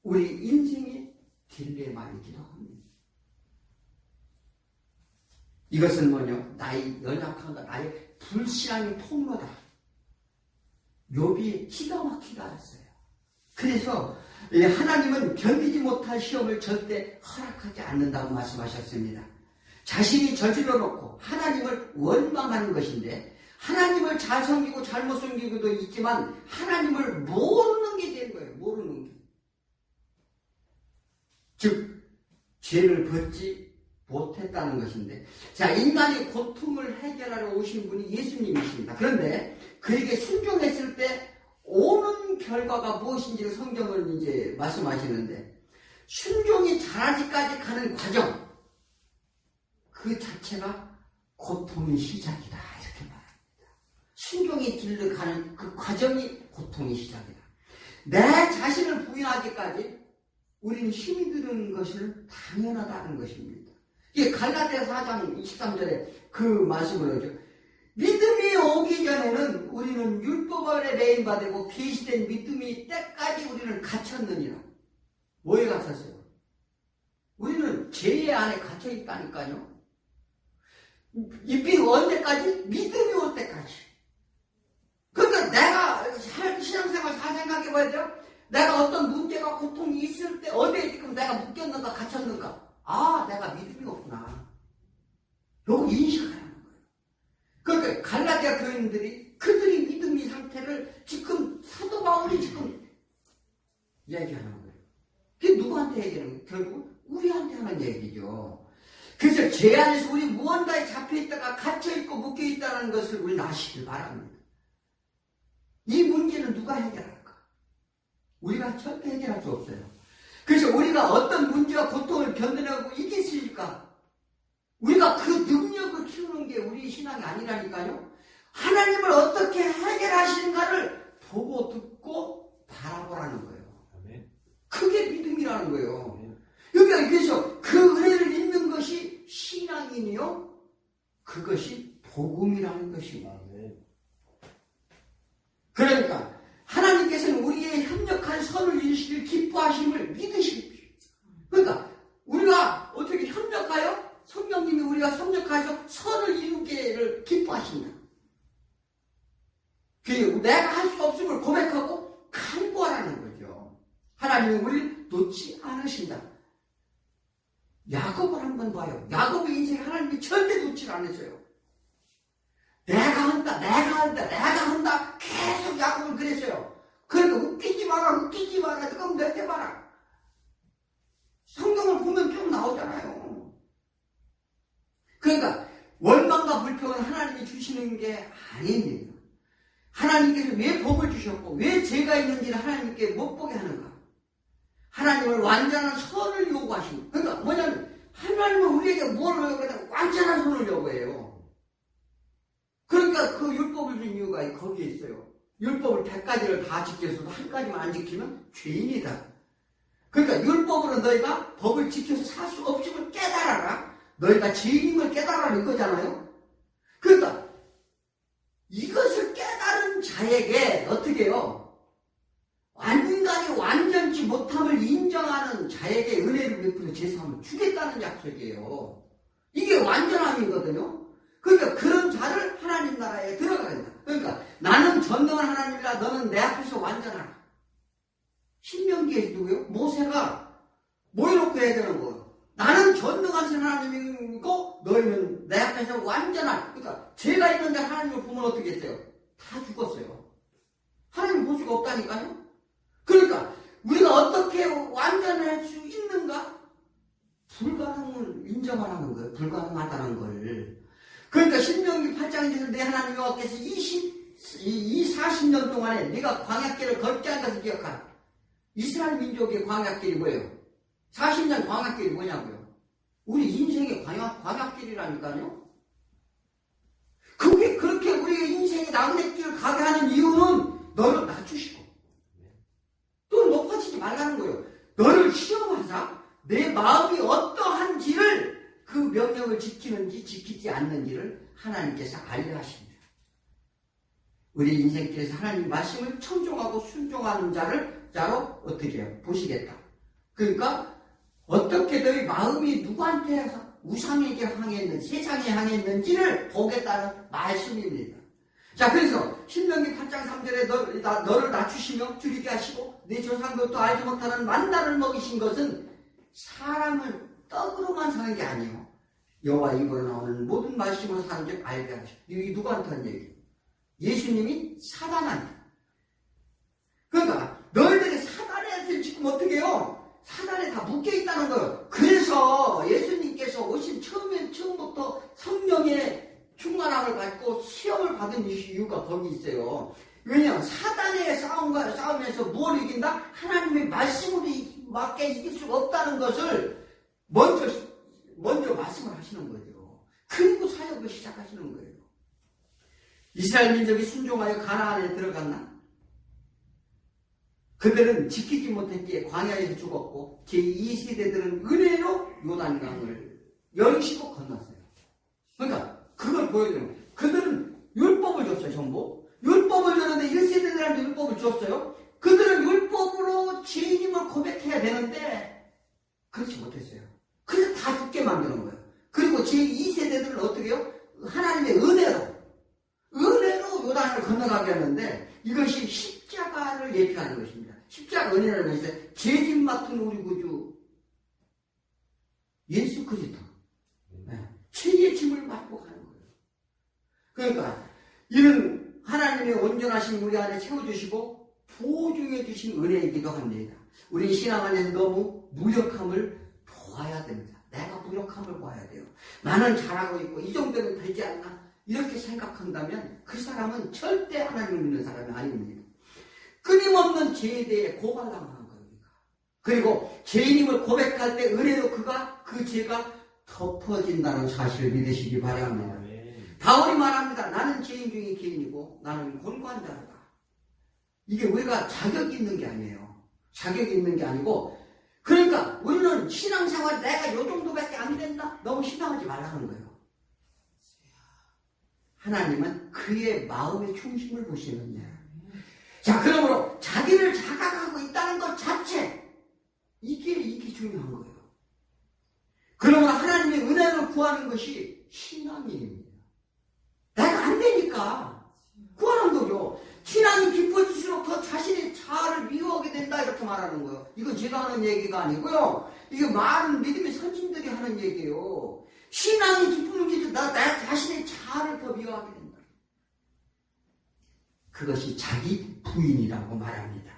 우리 인생의 딜레마이기도 합니다. 이것은 나의 연약함과 나의 불신앙의 통로다. 욥이 기가 막히게 알았어요. 그래서 하나님은 견디지 못할 시험을 절대 허락하지 않는다고 말씀하셨습니다. 자신이 저질러 놓고 하나님을 원망하는 것인데, 하나님을 잘 섬기고 잘못 섬기고도 있지만 하나님을 모르는 게 된 거예요. 모르는 게. 즉 죄를 벗지 못했다는 것인데, 자, 인간의 고통을 해결하러 오신 분이 예수님이십니다. 그런데 그에게 순종했을 때 오는 결과가 무엇인지를 성경은 이제 말씀하시는데, 순종이 잘하기까지 가는 과정, 그 자체가 고통의 시작이다, 이렇게 말합니다. 순종의 길로 가는 그 과정이 고통의 시작이다. 내 자신을 부인하기까지 우리는 힘이 드는 것을 당연하다는 것입니다. 이게 갈라디아서 4장 23절에 그 말씀을 하죠. 믿음이 오기 전에는 우리는 율법 아래 매인받고 계시된 믿음이 때까지 우리는 갇혔느니라. 뭐에 갇혔어요? 우리는 죄 안에 갇혀 있다니까요. 이 언제까지? 믿음이 올 때까지. 그러니까 내가 신앙생활 잘 생각해 봐야 돼요. 내가 어떤 문제가 고통이 있을 때 어디에 지금 내가 묶였는가 갇혔는가. 아, 내가 믿음이 없구나. 요거 인식하라는 거예요. 그러니까 갈라디아 교인들이 그들이 믿음의 상태를 지금 사도 바울이 지금 얘기하는 거예요. 그게 누구한테 얘기하는 거예요? 결국 우리한테 하는 얘기죠. 그래서 죄 안에서 우리 무언가에 잡혀있다가 갇혀있고 묶여있다는 것을 우리는 아시길 바랍니다. 이 문제는 누가 해결할까? 우리가 절대 해결할 수 없어요. 그래서 우리가 어떤 문제와 고통을 견뎌내고 이길 수 있을까? 우리가 그 능력을 키우는 게 우리 신앙이 아니라니까요. 하나님을 어떻게 해결하시는가를 보고 듣고 바라보라는 거예요. 그게 믿음이라는 거예요. 여기가 그래서 그 은혜를 입는 것이 신앙이니요. 그것이 복음이라는 것입니다. 그러니까 하나님께서는 우리의 협력한 선을 이루시길 기뻐하심을 믿으십시오. 그러니까 우리가 어떻게 협력하여? 성령님이 우리가 협력하여 선을 이루기를 기뻐하신다. 내가 할 수 없음을 고백하고 간구하라는 거죠. 하나님은 우리를 놓지 않으신다. 야곱을 한번 봐요. 야곱의 인생 하나님이 절대 놓지 않으세요. 내가 한다. 계속 야곱을 그랬어요. 그러니까 웃기지 마라. 그럼 몇 대 봐라. 성경을 보면 쭉 나오잖아요. 그러니까 원망과 불평은 하나님이 주시는 게 아닙니다. 하나님께서 왜 복을 주셨고 왜 죄가 있는지를 하나님께 못 보게 하는가? 하나님을 완전한 선을 요구하십니다. 그러니까 뭐냐면 하나님은 우리에게 뭘 요구하냐? 완전한 선을 요구해요. 그러니까 그 율법을 준 이유가 거기에 있어요. 율법을 100가지를 다 지켜서도 한 가지만 안 지키면 죄인이다. 그러니까 율법으로 너희가 법을 지켜서 살 수 없음을 깨달아라. 너희가 죄인임을 깨달아라 이거잖아요. 그러니까 이것을 깨달은 자에게 어떻게 해요? 인간이 완전치 못함을 인정하는 자에게 은혜를 베풀어 제사함을 주겠다는 약속이에요. 이게 완전함이거든요. 그러니까 그런 자를 하나님 나라에 들어가야 된다. 그러니까 나는 전능한 하나님이라 너는 내 앞에서 완전하라. 신명기에서 누구요? 모세가 뭐 해놓고 해야 되는 거예요? 나는 전능한 하나님이고 너희는 내 앞에서 완전한. 그러니까 죄가 있는데 하나님을 보면 어떻게 했어요? 다 죽었어요. 하나님 볼 수가 없다니까요. 그러니까 우리가 어떻게 완전할 수 있는가? 불가능을 인정하라는 거예요. 불가능하다는 걸. 그러니까 신명기 8장에서 내 하나님 여호와께서 40년 동안에 네가 광야길을 걷게 한 것을 기억하라. 이스라엘 민족의 광야길이 뭐예요? 40년 광야길이 뭐냐고요? 우리 인생의 광야길이라니까요. 그게 그렇게 우리의 인생의 나그네길을 가게 하는 이유는 너를 낮추시고 또 높아지지 말라는 거예요. 너를 시험하사 내 마음이 어떠한지를 그 명령을 지키는지 지키지 않는지를 하나님께서 알려 하십니다. 우리 인생길에서 하나님 말씀을 청종하고 순종하는 자로 어떻게 해요? 보시겠다. 그러니까 어떻게 너희 마음이 누구한테 우상에게 향했는지 세상에 향했는지를 보겠다는 말씀입니다. 자, 그래서 신명기 8장 3절에 너를 낮추시며 줄이게 하시고 네 조상들도 알지 못하는 만나를 먹이신 것은 사람을 떡으로만 사는 게 아니에요. 여호와 입으로 나오는 모든 말씀으로 사는 줄 알게 하시고. 이게 누구한테 한 얘기예요? 예수님이 사단한테. 그러니까 너희들이 사단한테 지금 어떻게 해요? 사단에 다 묶여있다는 거예요. 그래서 예수님께서 오신 처음부터 성령의 충만함을 받고 시험을 받은 이유가 거기 있어요. 왜냐하면 사단의 싸움에서 뭘 이긴다? 하나님의 말씀으로 맞게 이길 수가 없다는 것을 먼저 말씀을 하시는 거죠. 그리고 사역을 시작하시는 거예요. 이스라엘 민족이 순종하여 가나안에 들어갔나? 그들은 지키지 못했기에 광야에서 죽었고 제2세대들은 은혜로 요단강을 열시고 건넜어요. 그러니까 그걸 보여주는 거예요. 그들은 율법을 줬어요. 전부 율법을 줬는데 1세대들한테 율법을 줬어요. 그들은 율법으로 죄인임을 고백해야 되는데 그렇지 못했어요. 그래서 다 죽게 만드는 거예요. 그리고 제2세대들은 어떻게 해요? 하나님의 은혜로 요단을 건너가게 하는데 이것이 십자가를 예표하는 것입니다. 십자가 은혜라는 것은 죄짐 맡은 우리 구주 예수 그리스도 죄의 짐을 맡고 가는 거예요. 그러니까 이는 하나님의 온전하신 우리 안에 채워주시고 보증해 주신 은혜이기도 합니다. 우리 신앙 안에서 너무 무력함을 보아야 됩니다. 내가 무력함을 봐야 돼요. 나는 잘하고 있고 이 정도는 되지 않나 이렇게 생각한다면 그 사람은 절대 하나님을 믿는 사람이 아닙니다. 끊임없는 죄에 대해 고발당하는 겁니다. 그리고 죄인임을 고백할 때 은혜로 그 죄가 덮어진다는 사실을 믿으시기 바랍니다. 바울이 말합니다. 나는 죄인 중에 죄인이고 나는 곤고한 자다. 이게 우리가 자격이 있는 게 아니에요. 자격이 있는 게 아니고 그러니까 우리는 신앙생활 내가 요 정도밖에 안 된다? 너무 신앙하지 말라는 거예요. 하나님은 그의 마음의 중심을 보시느냐. 자, 그러므로 자기를 자각하고 있다는 것 자체 이게 중요한 거예요. 그러므로 하나님의 은혜를 구하는 것이 신앙입니다. 내가 안 되니까 구하는 거죠. 신앙이 깊어질수록 더 자신의 자아를 미워하게 된다 이렇게 말하는 거예요. 이건 제가 하는 얘기가 아니고요. 이게 많은 믿음의 선진들이 하는 얘기예요. 신앙이 깊으면 깊을수록 나 자신의 자아를 더 미워하게 된다. 그것이 자기 부인이라고 말합니다.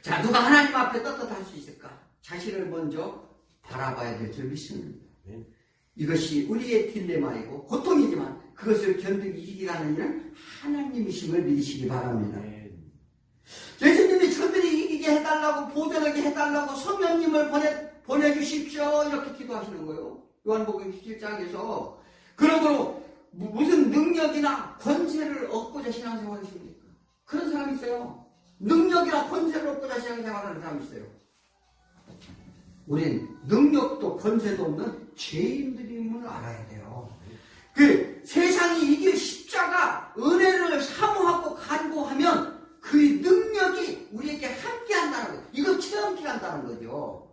자, 누가 하나님 앞에 떳떳할 수 있을까? 자신을 먼저 바라봐야 될 줄 믿습니다. 이것이 우리의 딜레마이고 고통이지만 그것을 견디기 이기라는 일은 하나님이심을 믿으시기 바랍니다. 예수님이 저들이 이기게 해달라고 보존하게 해달라고 성령님을 보내주십시오 이렇게 기도하시는 거예요. 요한복음 17장에서. 그러므로 무슨 능력이나 권세를 얻고자 신앙생활을 하십니까? 그런 사람이 있어요. 능력이나 권세를 얻고자 신앙생활을 하는 사람이 있어요. 우린 능력도 권세도 없는 죄인들임을 알아야 돼요. 그 세상이 이길 십자가 은혜를 사모하고 간구하면 그 능력이 우리에게 함께 한다는 거예요. 이거 체험케 한다는 거죠.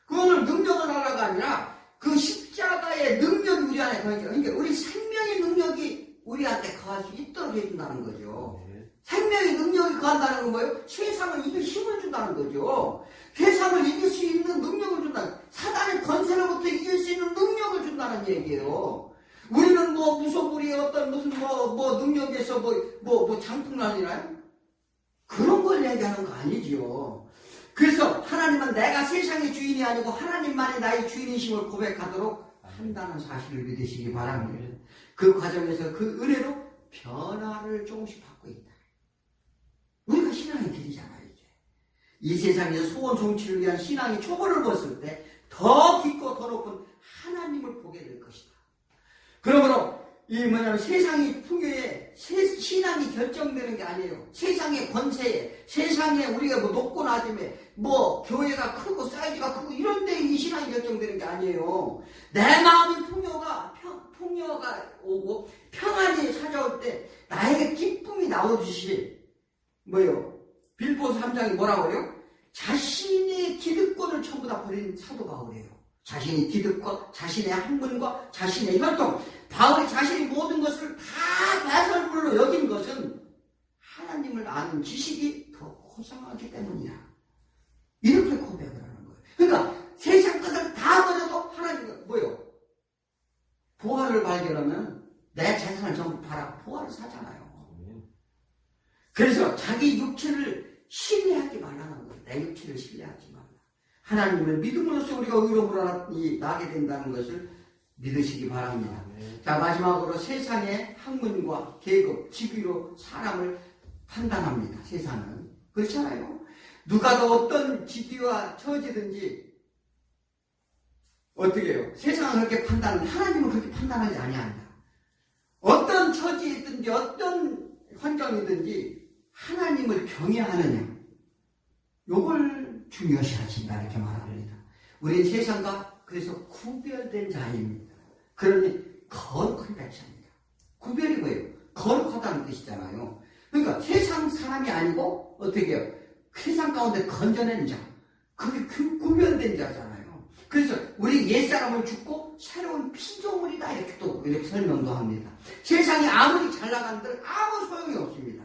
그거는 능력을 하라가 아니라 그 십자가의 능력이 우리 안에 거하니까 그러니까 우리 생명의 능력이 우리한테 거할 수 있도록 해준다는 거죠. 생명의 능력이 거한다는 건 뭐예요? 세상을 이길 힘을 준다는 거죠. 세상을 이길 수 있는 능력을 준다. 사단의 권세로부터 이길 수 있는 능력을 준다는 얘기예요. 우리는 뭐 무소불위의 어떤 무슨 능력에서 장풍난이나요? 그런 걸 얘기하는 거 아니지요. 그래서 하나님은 내가 세상의 주인이 아니고 하나님만이 나의 주인이심을 고백하도록 한다는 사실을 믿으시기 바랍니다. 그 과정에서 그 은혜로 변화를 조금씩 받고 있다. 우리가 신앙의 길이잖아요. 이제 이 세상에서 소원 성취를 위한 신앙의 초보를 벗을 때 더 깊고 더 높은 하나님을 보게 될 것이다. 그러므로 세상의 풍요에 신앙이 결정되는 게 아니에요. 세상의 권세에, 세상에 우리가 높고 낮음에, 교회가 크고 사이즈가 크고 이런 데 이 신앙이 결정되는 게 아니에요. 내 마음의 풍요가 오고 평안이 찾아올 때 나에게 기쁨이 나오듯이 빌보서 3장이 뭐라고요? 자신의 기득권을 전부 다 버린 사도 바울이에요. 자신의 기득권, 자신의 학문과 자신의 혈통, 바울이 자신이 모든 것을 다 배설물로 여긴 것은 하나님을 아는 지식이 더 고상하기 때문이야. 이렇게 고백을 하는 거예요. 그러니까 세상 것을 다 버려도 하나님은 보화를 발견하면 내 재산을 전부 팔아 보화를 사잖아요. 그래서 자기 육체를 신뢰하지 말라는 거예요. 내 육체를 신뢰하지 말라. 하나님을 믿음으로써 우리가 의로움으로 나게 된다는 것을 믿으시기 바랍니다. 자, 마지막으로 세상의 학문과 계급, 직위로 사람을 판단합니다. 세상은. 그렇잖아요. 누가 더 어떤 직위와 처지든지 어떻게 해요? 세상은 그렇게 판단합니다. 하나님은 그렇게 판단하지 아니합니다. 어떤 처지이든지 어떤 환경이든지 하나님을 경외하느냐, 요걸 중요시 하신다 이렇게 말합니다. 우리는 세상과 그래서 구별된 자입니다. 그러니 거룩한 백성입니다. 구별이 뭐예요? 거룩하다는 뜻이잖아요. 그러니까 세상 사람이 아니고 어떻게 해요? 세상 가운데 건져낸 자, 그게 구별된 자잖아요. 그래서 우리 옛사람을 죽고 새로운 피조물이다 이렇게 또 이렇게 설명도 합니다. 세상이 아무리 잘 나간들 아무 소용이 없습니다.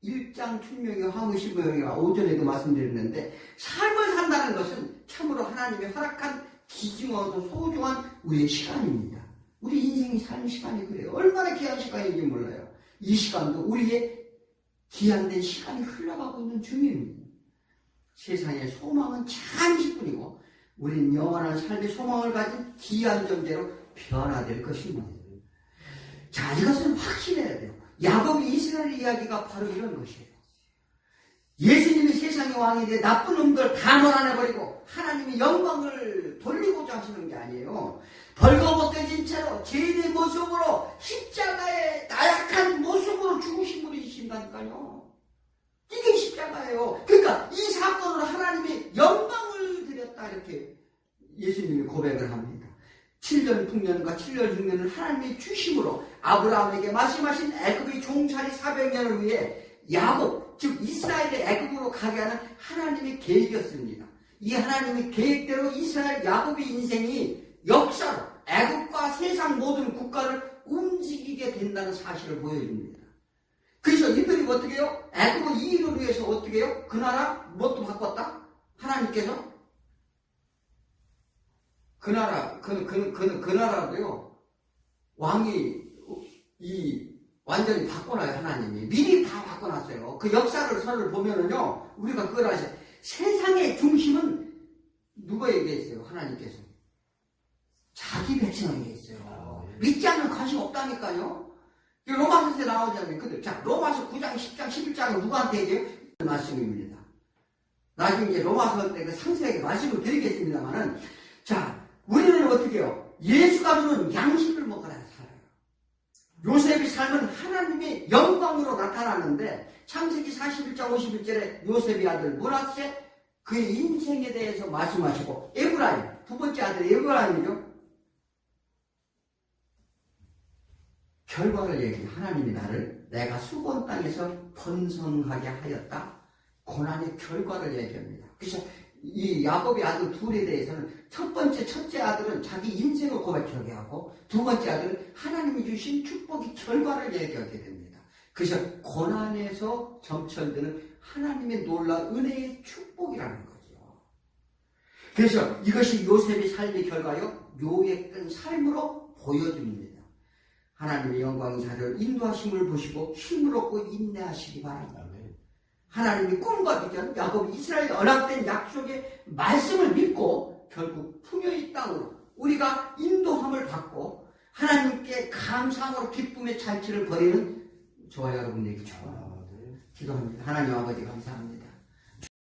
1장 충명이 황의시보영이가 오전에도 말씀드렸는데 삶을 산다는 것은 참으로 하나님이 허락한 귀중하고 소중한 우리의 시간입니다. 우리 인생이 사는 시간이 그래요. 얼마나 귀한 시간인지 몰라요. 이 시간도 우리의 귀한된 시간이 흘러가고 있는 중입니다. 세상의 소망은 잠시뿐이고 우리는 영원한 삶의 소망을 가진 귀한 존재로 변화될 것입니다. 자, 이것은 확신해야 돼요. 야곱이 이스라엘 이야기가 바로 이런 것이에요. 예수님이 세상의 왕이 돼 나쁜 놈들 다 몰아내버리고 하나님이 영광을 돌리고자 하시는 게 아니에요. 벌거벗겨진 채로 죄인의 모습으로 십자가에 나약한 모습으로 죽으신 분이신다니까요. 이게 십자가예요. 그러니까 이 사건으로 하나님이 영광을 드렸다 이렇게 예수님이 고백을 합니다. 7년 풍년과 7년 흉년을 하나님이 주심으로 아브라함에게 말씀하신 애굽의 종살이 400년을 위해 야곱, 즉 이스라엘의 애굽으로 가게 하는 하나님의 계획이었습니다. 이 하나님의 계획대로 이스라엘 야곱의 인생이 역사로 애굽과 세상 모든 국가를 움직이게 된다는 사실을 보여줍니다. 그래서 이들이 어떻게 해요? 애굽의 이익을 위해서 어떻게 해요? 그 나라 뭣도 바꿨다? 하나님께서 그 나라도요, 왕이 완전히 바꿔놔요, 하나님이. 미리 다 바꿔놨어요. 그 역사를 선을 보면은요, 우리가 그걸 아세요. 세상의 중심은 누구에게 있어요? 하나님께서. 자기 백성에게 있어요. 믿지 않는 관심 없다니까요. 로마서에 나오잖아요. 근데 자, 로마서 9장, 10장, 11장은 누구한테 얘기해요? 말씀입니다. 나중에 이제 로마서 때 그 상세하게 말씀을 드리겠습니다만은, 자, 우리는 어떻게 해요? 예수가 주는 양식을 먹으라 살아요. 요셉의 삶은 하나님의 영광으로 나타나는데 창세기 41장 51절에 요셉의 아들 므낫세 그의 인생에 대해서 말씀하시고 에브라임 두 번째 아들 에브라임이죠. 결과를 얘기해. 하나님이 나를 내가 수고한 땅에서 번성하게 하였다. 고난의 결과를 얘기합니다. 그래서 이 야곱의 아들 둘에 대해서는 첫째 아들은 자기 인생을 고백하게 하고 두 번째 아들은 하나님이 주신 축복의 결과를 얘기하게 됩니다. 그래서 고난에서 점철되는 하나님의 놀라운 은혜의 축복이라는 거죠. 그래서 이것이 요셉의 삶의 결과요 묘했던 삶으로 보여줍니다. 하나님의 영광의 자를 인도하심을 보시고 힘을 얻고 인내하시기 바랍니다. 하나님이 꿈과 비전, 야곱이 이스라엘 언약된 약속의 말씀을 믿고 결국 풍요의 땅으로 우리가 인도함을 받고 하나님께 감사함으로 기쁨의 잔치를 벌이는 저와 여러분에게 축원합니다. 기도합니다. 하나님 아버지 감사합니다.